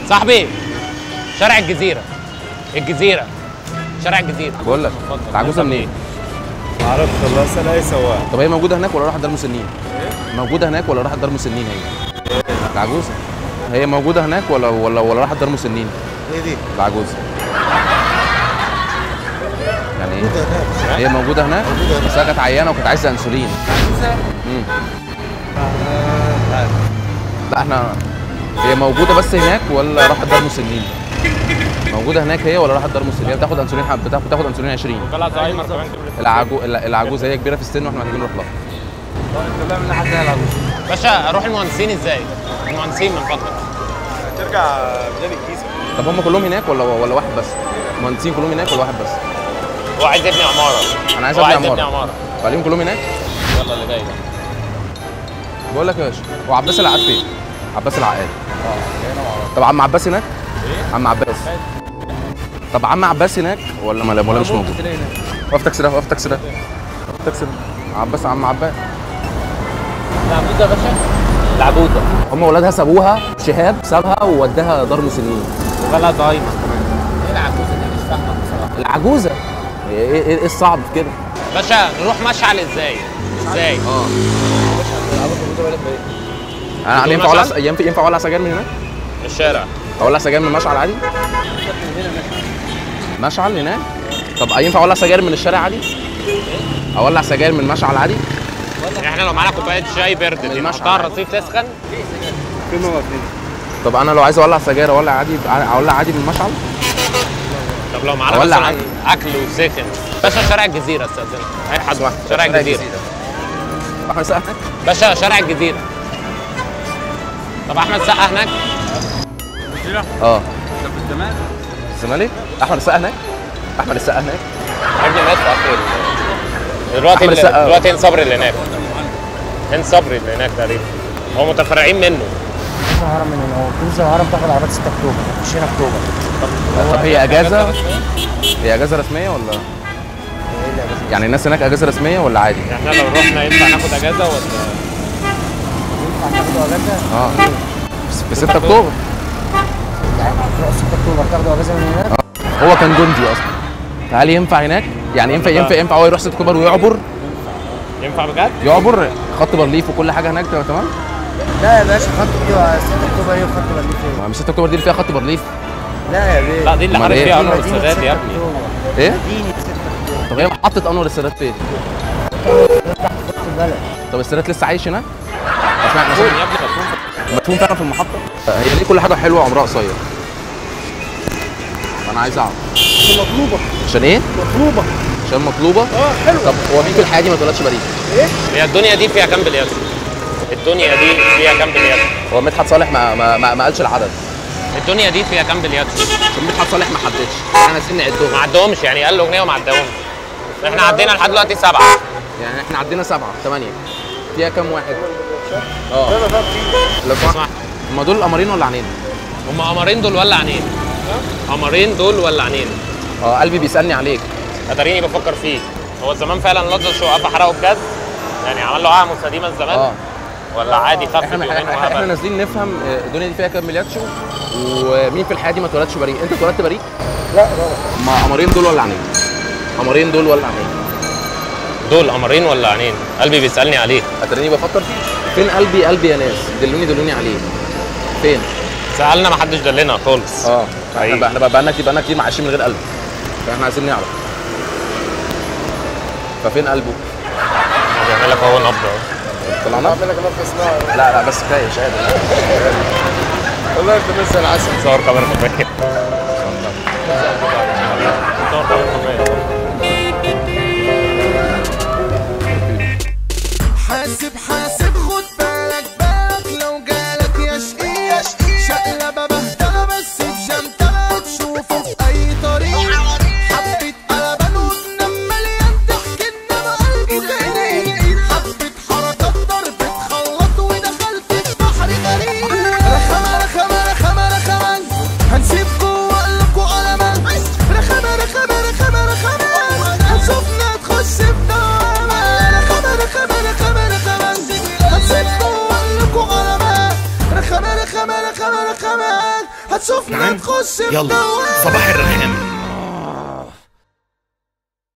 صاحبي شارع الجزيرة. الجزيرة شارع الجزيرة. بقول لك العجوزه منين؟ ما اعرفش والله، اسال اي سواق. طب هي موجوده هناك ولا راحت دار مسنين؟ موجوده هناك ولا راحت دار مسنين هي؟ العجوزه هي موجوده هناك ولا راحت دار مسنين؟ ايه دي؟ العجوزه يعني ايه؟ هي موجوده هناك بس هي كانت عيانه وكانت عايزه انسولين. لا احنا هي موجوده بس هناك ولا راحت دار مسنين؟ موجوده هناك هي ولا راحت دار مسنين؟ هي بتاخد انسولين بتاخد انسولين 20. طلع زهايمر كمان. العجوزه هي كبيره في السن واحنا محتاجين نروح لها. انت بقى من ناحيه زي العجوز. باشا اروح المهندسين ازاي؟ المهندسين من فضلك. ترجع ميدان الجيزه. طب هم كلهم هناك ولا واحد بس؟ المهندسين كلهم هناك ولا واحد بس؟ هو عايز يبني عماره. انا عايز هو ابني عماره. خليهم كلهم هناك؟ يلا اللي جاي ده. بقول لك يا باشا، هو عباس العقاد فين؟ عباس العقاد. هنا معرفش. طب عم عباس هناك؟ ايه؟ عم عباس. طب عم عباس هناك ولا مش موجود؟ وقف تاكسي ده، وقف تاكسي ده. تاكسي ده. عباس عم عباس. العجوزه يا باشا. العجوزه. هم ولادها سابوها، شهاب سابها ووداها دار مسنين. وجالها زهايمر كمان. ايه العجوزه دي؟ مش فاهمه بصراحه. العجوزه ايه الصعب في كده؟ باشا نروح مشعل ازاي؟ ازاي؟ انا ينفع اولع سجاير من هناك؟ من الشارع. اولع سجاير من مشعل عادي؟ مشعل هناك؟ طب ينفع اولع سجاير من الشارع عادي؟ اولع سجاير من مشعل عادي؟ احنا لو معانا كوبايه شاي برد نحطها على الرصيف تسخن. فين هو فين؟ طب انا لو عايز اولع سجاير اولع عادي من مشعل؟ طب لو معانا أولع مثلا عادي. اكل وسخن. باشا شارع الجزيره استاذنك. اي حد. شارع الجزيره. احمد السقا هناك؟ باشا شارع الجزيره. طب احمد السقا هناك؟ اه. ده في الزمان؟ الزمالك؟ احمد السقا هناك؟ احمد السقا هناك؟ ابني مات في اخر دلوقتي هند صبري اللي هناك. هند صبري اللي هناك تقريبا. هو متفرعين منه. هرم من هنا، هو كروز الهرم تاخد عربيات 6 اكتوبر، 20 اكتوبر. طب هي اجازه؟ هي اجازه رسميه ولا؟ يعني الناس هناك اجازه رسميه ولا عادي؟ احنا لو رحنا ينفع ناخد اجازه ولا؟ ينفع تاخدوا اجازه؟ اه. في 6 اكتوبر. يعني تروحوا 6 اكتوبر تاخدوا اجازه من هناك؟ هو كان جندي اصلا. فهل ينفع هناك؟ يعني ينفع هو يروح 6 اكتوبر ويعبر؟ ينفع بجد؟ يعبر خط بارليف وكل حاجه هناك تمام؟ لا يا باشا، خط ايه 6 اكتوبر ايه وخط بارليف ايه؟ ما مش 6 اكتوبر دي اللي فيها خط بارليف؟ لا يا بيه. لا دي اللي أمال حارب إيه؟ فيها دي انور مدينة السادات 6 يا ابني. أكتوبر. ايه؟ مدينة 6 اكتوبر. طب هي محطه انور السادات فين؟ تحت وسط البلد. طب السادات لسه عايش هناك؟ مدفون يا ابني مدفون. مدفون فعلا في المحطه؟ هي ليه كل حاجه حلوه وعمرها قصير؟ انا عايز اعرف. عشان مطلوبة. عشان ايه؟ مطلوبة. عشان مطلوبه؟ حلوة. طب هو مين في الحياه دي ما اتولدش بريء؟ هي الدنيا دي فيها كام بليات؟ الدنيا دي فيها كام بليات؟ هو مدحت صالح ما قالش العدد. الدنيا دي فيها كام بليات؟ عشان مدحت صالح ما حددش، احنا عايزين نعدهم. ما عدهمش يعني قال اغنيه وما عدهمش. احنا عدينا لحد دلوقتي 7. يعني احنا عدينا 7 8 فيها كام واحد؟ اه لو سمحت، هم دول القمرين ولا عنين؟ هم قمرين دول ولا عينين؟ قمرين دول ولا عينين؟ قلبي بيسالني عليك. اتاريني بفكر فيه. هو زمان فعلا لطش وقف حرقه بجد؟ يعني عمل له عقم مستديما زمان؟ ولا عادي خف يومين احنا وهبل؟ نازلين نفهم الدنيا دي فيها كام ملياتشو ومين في الحياه دي ما اتولدش بريء. انت اتولدت بريء؟ لا ما قمرين دول ولا عنين؟ قمرين دول ولا عنين؟ دول قمرين ولا عينين؟ قلبي بيسالني عليه. اتاريني بفكر فيه. فين قلبي يا ناس؟ دلوني عليه. فين؟ سالنا ما حدش دلنا خالص. احنا بقى لنا كتير عايشين من غير قلب. فاحنا عايزين نعرف. ففين قلبه؟ بيعمل لك هو نبض اهو. طلعنا؟ اعمل لك نفس اسمها. لا بس كفايه مش قادر. والله انت لسه العسل. صور كاميرا خفيه. صور كاميرا خفيه. حاسب خد بالك لو جالك يا شقي شقلبة بهتها بس بجنتها تشوفه في أي طريق. حبة قلبان وتنام مليان ضحك إنما قلبي غريب. حبة حركات ضرب تخلط ودخلت في بحر غريب. رخمة هنسيب جوا قلبكوا قلمان. رخمة هنشوفنا تخش في دوامة. رخمة هنسيب هتشوفنا تخش يلا صباح الرخام.